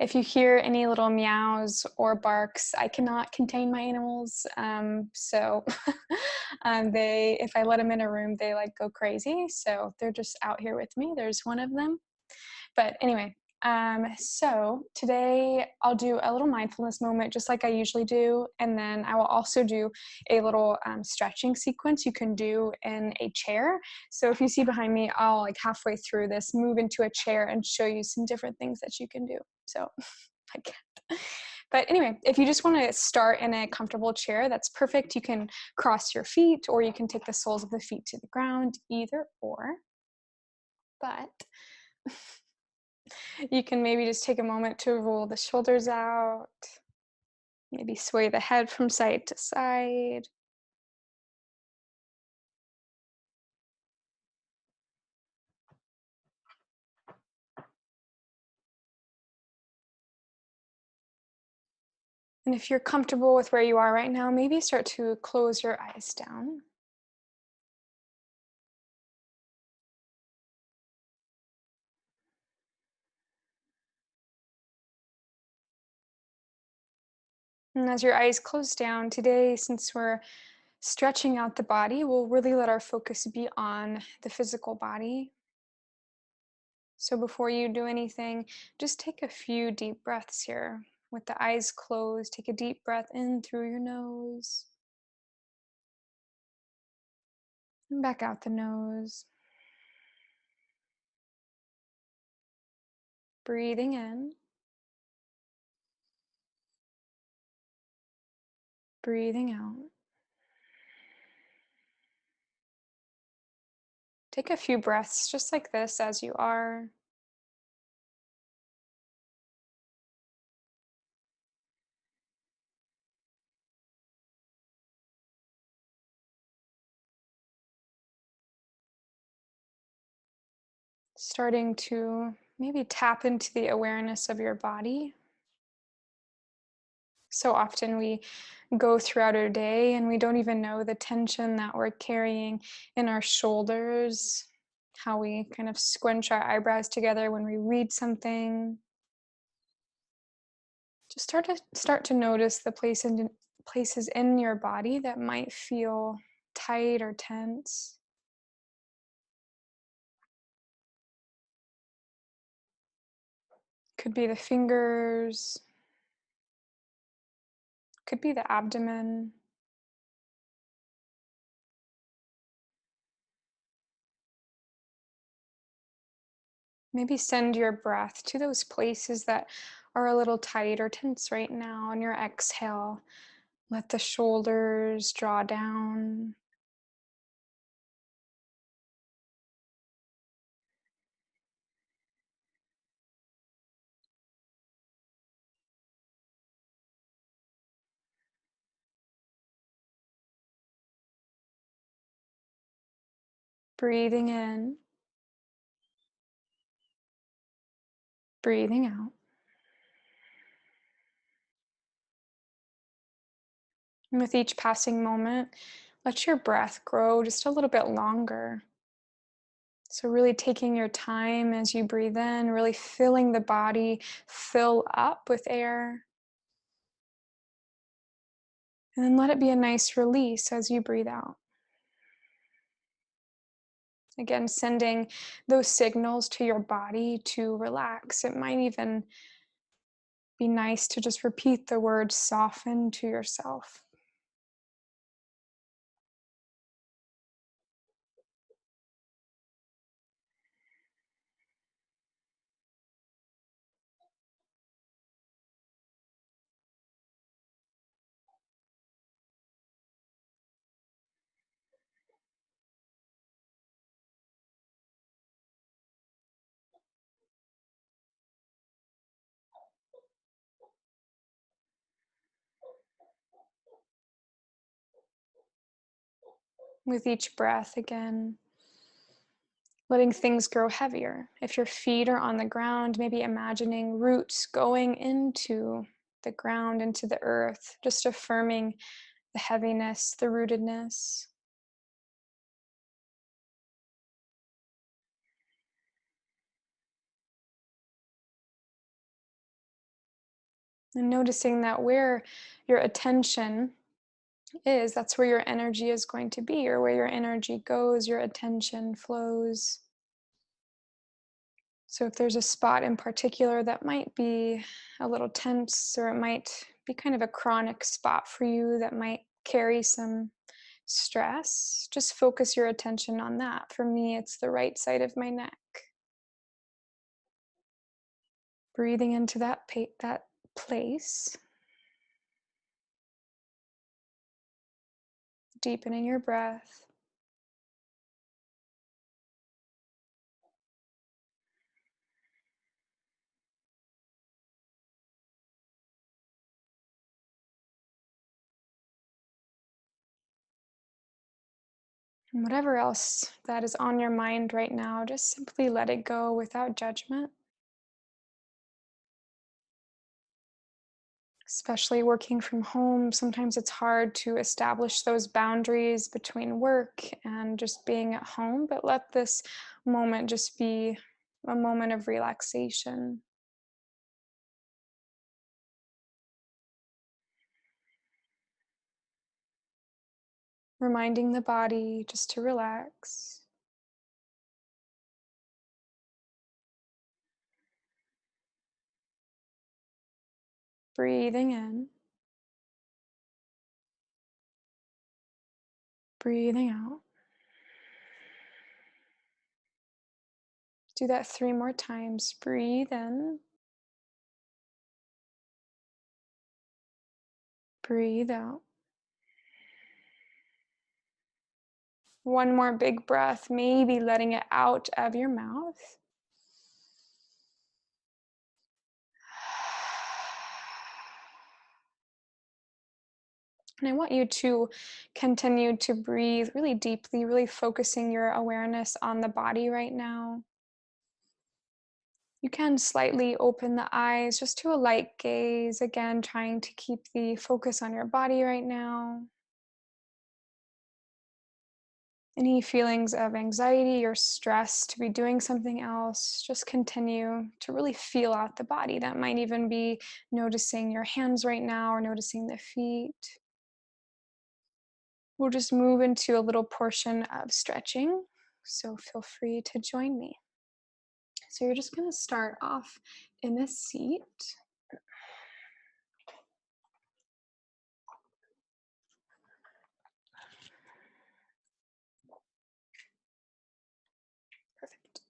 If you hear any little meows or barks, I cannot contain my animals. So if I let them in a room, they like go crazy. So they're just out here with me. There's one of them. But anyway, so today I'll do a little mindfulness moment just like I usually do. And then I will also do a little stretching sequence you can do in a chair. So if you see behind me, I'll like halfway through this move into a chair and show you some different things that you can do. So I can't. But anyway, if you just want to start in a comfortable chair, that's perfect. You can cross your feet or you can take the soles of the feet to the ground, either or. But you can maybe just take a moment to roll the shoulders out, maybe sway the head from side to side. And if you're comfortable with where you are right now, maybe start to close your eyes down. And as your eyes close down today, since we're stretching out the body, we'll really let our focus be on the physical body. So before you do anything, just take a few deep breaths here. With the eyes closed, take a deep breath in through your nose and back out the nose. Breathing in, breathing out. Take a few breaths just like this as you are. Starting to maybe tap into the awareness of your body. So often we go throughout our day and we don't even know the tension that we're carrying in our shoulders, how we kind of squinch our eyebrows together when we read something. Just start to notice the places in your body that might feel tight or tense. Could be the fingers, could be the abdomen. Maybe send your breath to those places that are a little tight or tense right now. On your exhale, let the shoulders draw down. Breathing in, breathing out. And with each passing moment, let your breath grow just a little bit longer. So, really taking your time as you breathe in, really filling the body fill up with air. And then let it be a nice release as you breathe out. Again, sending those signals to your body to relax. It might even be nice to just repeat the word soften to yourself. With each breath, again, letting things grow heavier. If your feet are on the ground, maybe imagining roots going into the ground, into the earth, just affirming the heaviness, the rootedness. And noticing that where your attention is, that's where your energy is going to be, or where your energy goes, your attention flows. So if there's a spot in particular that might be a little tense, or it might be kind of a chronic spot for you that might carry some stress, just focus your attention on that. For me, it's the right side of my neck. Breathing into that place, deepening your breath. And whatever else that is on your mind right now, just simply let it go without judgment. Especially working from home, sometimes it's hard to establish those boundaries between work and just being at home, but let this moment just be a moment of relaxation. Reminding the body just to relax. Breathing in, breathing out. Do that 3 more times. Breathe in, breathe out. One more big breath, maybe letting it out of your mouth. And I want you to continue to breathe really deeply, really focusing your awareness on the body right now. You can slightly open the eyes just to a light gaze, again, trying to keep the focus on your body right now. Any feelings of anxiety or stress to be doing something else, just continue to really feel out the body. That might even be noticing your hands right now or noticing the feet. We'll just move into a little portion of stretching, so feel free to join me. So you're just going to start off in a seat. Perfect.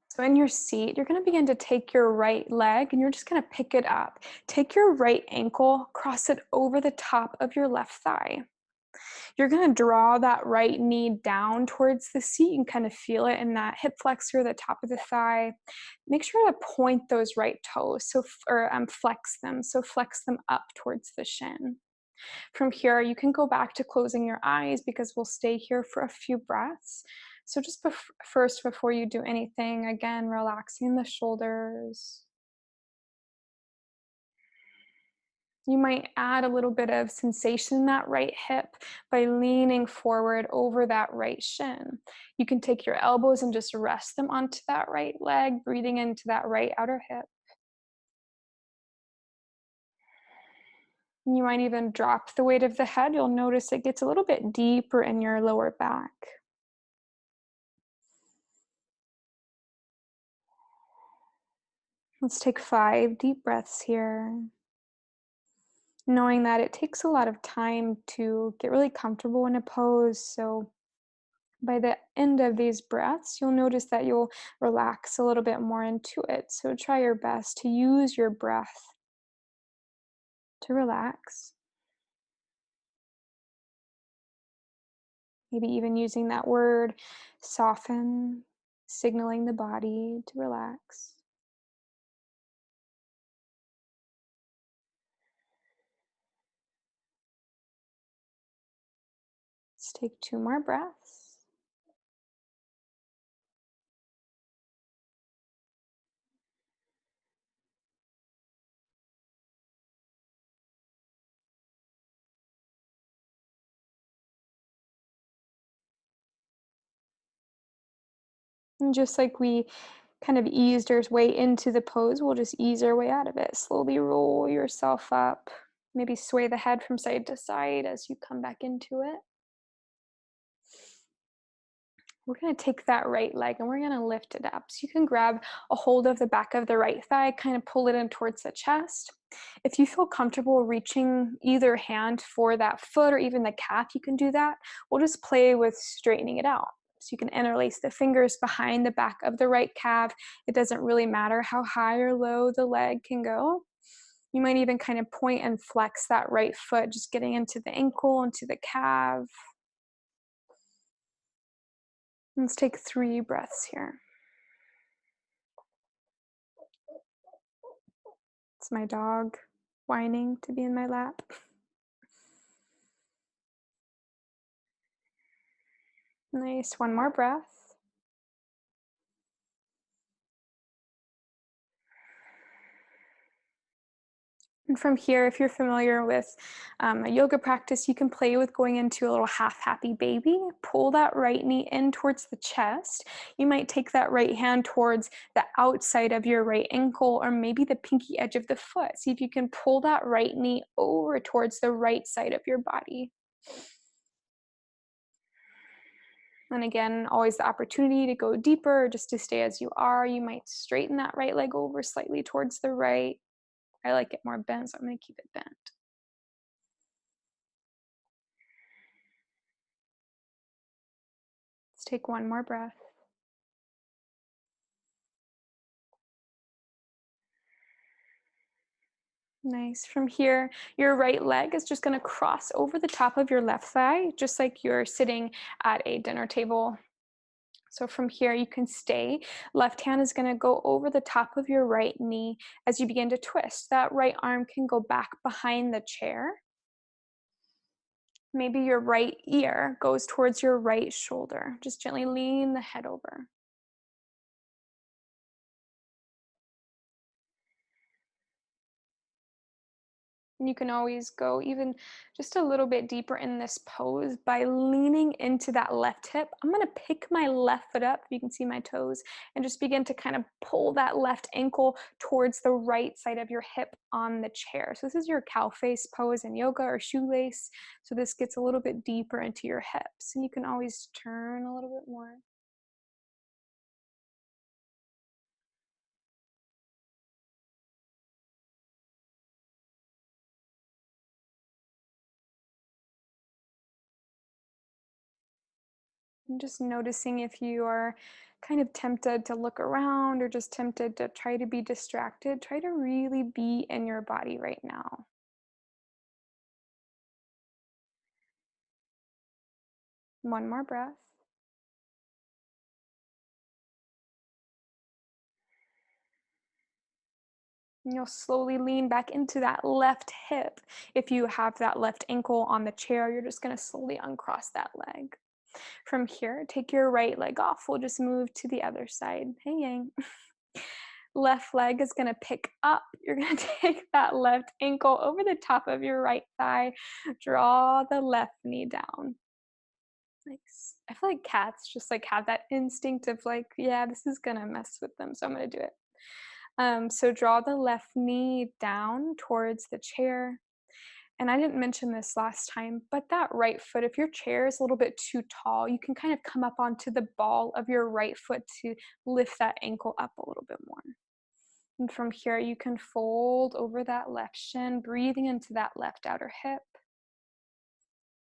So in your seat, you're going to begin to take your right leg and you're just going to pick it up. Take your right ankle, cross it over the top of your left thigh. You're going to draw that right knee down towards the seat. You can kind of feel it in that hip flexor, the top of the thigh. Make sure to point those right toes, or flex them. So flex them up towards the shin. From here, you can go back to closing your eyes because we'll stay here for a few breaths. So just first, before you do anything, again, relaxing the shoulders. You might add a little bit of sensation in that right hip by leaning forward over that right shin. You can take your elbows and just rest them onto that right leg, breathing into that right outer hip. You might even drop the weight of the head. You'll notice it gets a little bit deeper in your lower back. Let's take 5 deep breaths here. Knowing that it takes a lot of time to get really comfortable in a pose. So by the end of these breaths, you'll notice that you'll relax a little bit more into it. So try your best to use your breath to relax. Maybe even using that word, soften, signaling the body to relax. Let's take 2 more breaths. And just like we kind of eased your way into the pose, we'll just ease our way out of it. Slowly roll yourself up. Maybe sway the head from side to side as you come back into it. We're going to take that right leg and we're going to lift it up. So you can grab a hold of the back of the right thigh, kind of pull it in towards the chest. If you feel comfortable reaching either hand for that foot or even the calf, you can do that. We'll just play with straightening it out. So you can interlace the fingers behind the back of the right calf. It doesn't really matter how high or low the leg can go. You might even kind of point and flex that right foot, just getting into the ankle, into the calf. Let's take 3 breaths here. It's my dog whining to be in my lap. Nice. One more breath. And from here, if you're familiar with a yoga practice, you can play with going into a little half happy baby. Pull that right knee in towards the chest. You might take that right hand towards the outside of your right ankle or maybe the pinky edge of the foot. See if you can pull that right knee over towards the right side of your body. And again, always the opportunity to go deeper or just to stay as you are. You might straighten that right leg over slightly towards the right. I like it more bent, so I'm going to keep it bent. Let's take one more breath. Nice. From here, your right leg is just going to cross over the top of your left thigh, just like you're sitting at a dinner table. So from here, you can stay. Left hand is going to go over the top of your right knee as you begin to twist. That right arm can go back behind the chair. Maybe your right ear goes towards your right shoulder. Just gently lean the head over. And you can always go even just a little bit deeper in this pose by leaning into that left hip. I'm going to pick my left foot up, if you can see my toes, and just begin to kind of pull that left ankle towards the right side of your hip on the chair. So this is your cow face pose in yoga or shoelace. So this gets a little bit deeper into your hips, and you can always turn a little bit more. And just noticing if you are kind of tempted to look around or just tempted to try to be distracted, try to really be in your body right now. One more breath. And you'll slowly lean back into that left hip. If you have that left ankle on the chair, you're just going to slowly uncross that leg. From here, take your right leg off. We'll just move to the other side. Hey, yang. Left leg is going to pick up. You're going to take that left ankle over the top of your right thigh. Draw the left knee down. Nice. I feel like cats just like have that instinct of like, yeah, this is going to mess with them, so I'm going to do it. So draw the left knee down towards the chair. And I didn't mention this last time, but that right foot, if your chair is a little bit too tall, you can kind of come up onto the ball of your right foot to lift that ankle up a little bit more. And from here, you can fold over that left shin, breathing into that left outer hip.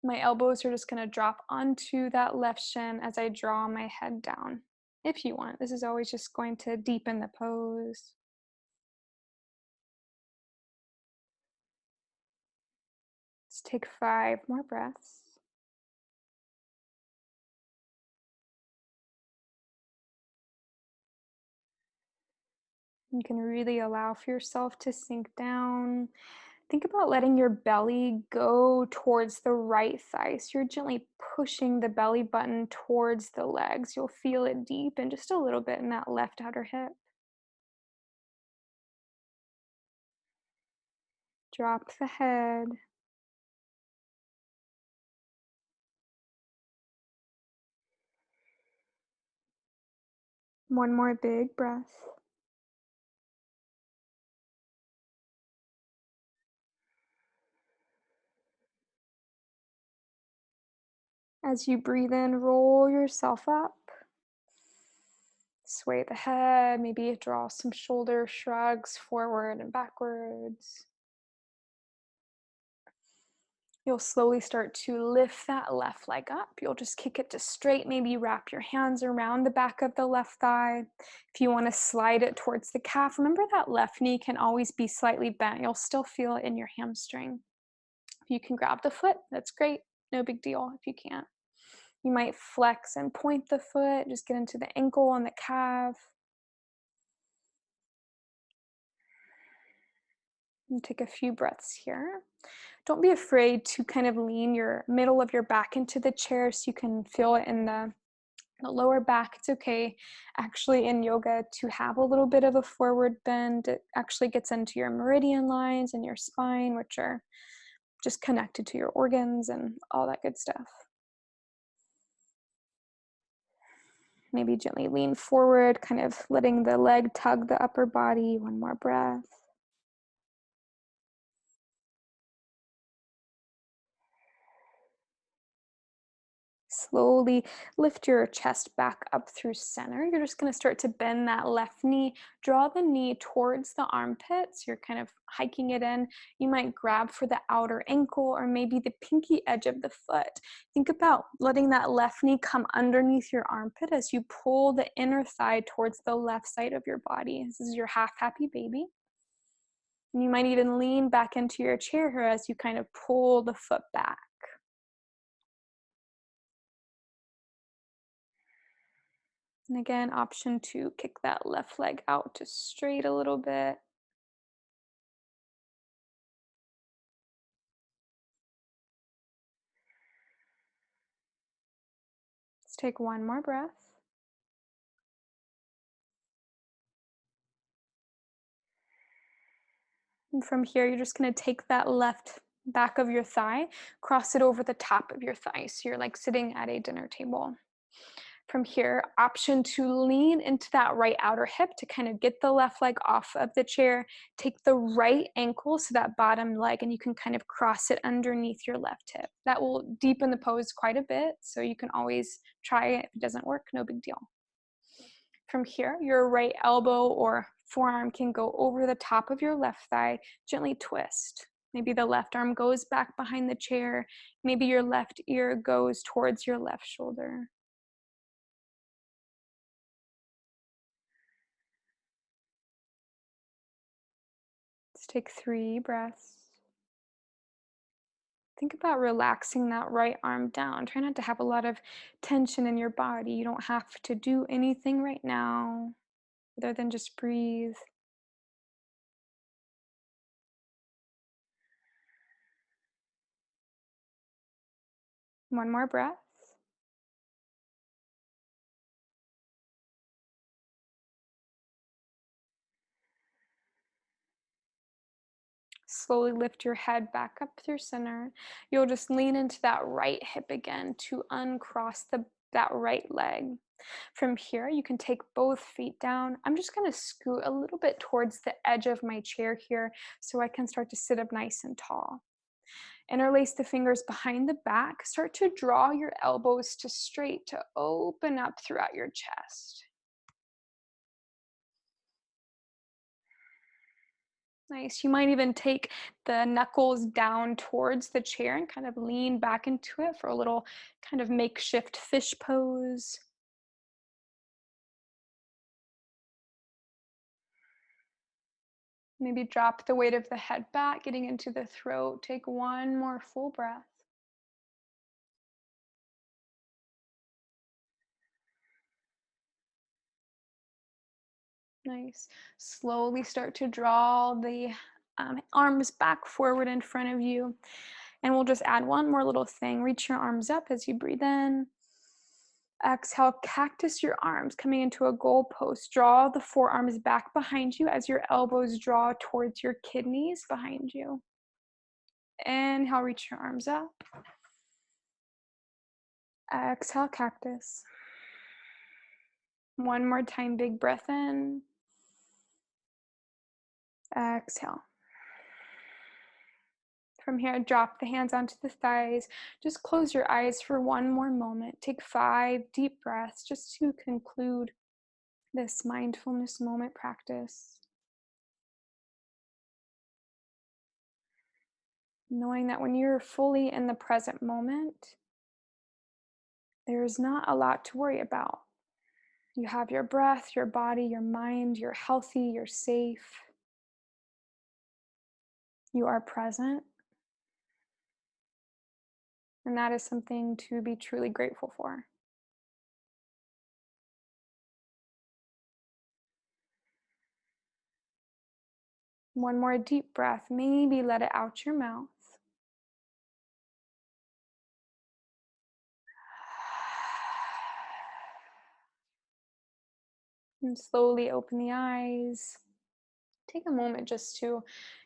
My elbows are just going to drop onto that left shin as I draw my head down. If you want, this is always just going to deepen the pose. Let's take 5 more breaths. You can really allow for yourself to sink down. Think about letting your belly go towards the right thigh. So you're gently pushing the belly button towards the legs. You'll feel it deep and just a little bit in that left outer hip. Drop the head. One more big breath. As you breathe in, roll yourself up. Sway the head, maybe draw some shoulder shrugs forward and backwards. You'll slowly start to lift that left leg up. You'll just kick it to straight. Maybe wrap your hands around the back of the left thigh. If you want to slide it towards the calf, remember that left knee can always be slightly bent. You'll still feel it in your hamstring. If you can grab the foot, that's great. No big deal if you can't. You might flex and point the foot, just get into the ankle and the calf. And take a few breaths here. Don't be afraid to kind of lean your middle of your back into the chair so you can feel it in the lower back. It's okay actually in yoga to have a little bit of a forward bend. It actually gets into your meridian lines and your spine, which are just connected to your organs and all that good stuff. Maybe gently lean forward, kind of letting the leg tug the upper body. One more breath. Slowly lift your chest back up through center. You're just going to start to bend that left knee. Draw the knee towards the armpits. You're kind of hiking it in. You might grab for the outer ankle or maybe the pinky edge of the foot. Think about letting that left knee come underneath your armpit as you pull the inner thigh towards the left side of your body. This is your half happy baby. And you might even lean back into your chair here as you kind of pull the foot back. And again, option to kick that left leg out to straight a little bit. Let's take one more breath. And from here, you're just going to take that left back of your thigh, cross it over the top of your thigh. So you're like sitting at a dinner table. From here, option to lean into that right outer hip to kind of get the left leg off of the chair. Take the right ankle, so that bottom leg, and you can kind of cross it underneath your left hip. That will deepen the pose quite a bit, so you can always try it. If it doesn't work, no big deal. From here, your right elbow or forearm can go over the top of your left thigh. Gently twist. Maybe the left arm goes back behind the chair. Maybe your left ear goes towards your left shoulder. Let's take 3 breaths. Think about relaxing that right arm down. Try not to have a lot of tension in your body. You don't have to do anything right now other than just breathe. One more breath. Slowly lift your head back up through center. You'll just lean into that right hip again to uncross that right leg. From here, you can take both feet down. I'm just going to scoot a little bit towards the edge of my chair here so I can start to sit up nice and tall. Interlace the fingers behind the back. Start to draw your elbows to straight to open up throughout your chest. Nice. You might even take the knuckles down towards the chair and kind of lean back into it for a little kind of makeshift fish pose. Maybe drop the weight of the head back, getting into the throat. Take one more full breath. Nice. Slowly start to draw the arms back forward in front of you. And we'll just add one more little thing. Reach your arms up as you breathe in. Exhale, cactus your arms, coming into a goal pose. Draw the forearms back behind you as your elbows draw towards your kidneys behind you. Inhale, reach your arms up. Exhale, cactus. One more time, big breath in. Exhale. From here, drop the hands onto the thighs. Just close your eyes for one more moment. Take 5 deep breaths just to conclude this mindfulness moment practice. Knowing that when you're fully in the present moment, there's not a lot to worry about. You have your breath, your body, your mind, you're healthy, you're safe, you are present. And that is something to be truly grateful for. One more deep breath. Maybe let it out your mouth. And slowly open the eyes. Take a moment just to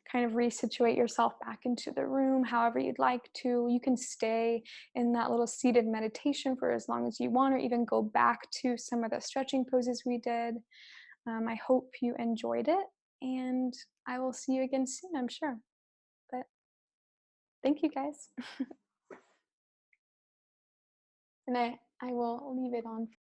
kind of resituate yourself back into the room, however you'd like to. You can stay in that little seated meditation for as long as you want, or even go back to some of the stretching poses we did. I hope you enjoyed it, and I will see you again soon, I'm sure. But thank you guys. And I will leave it on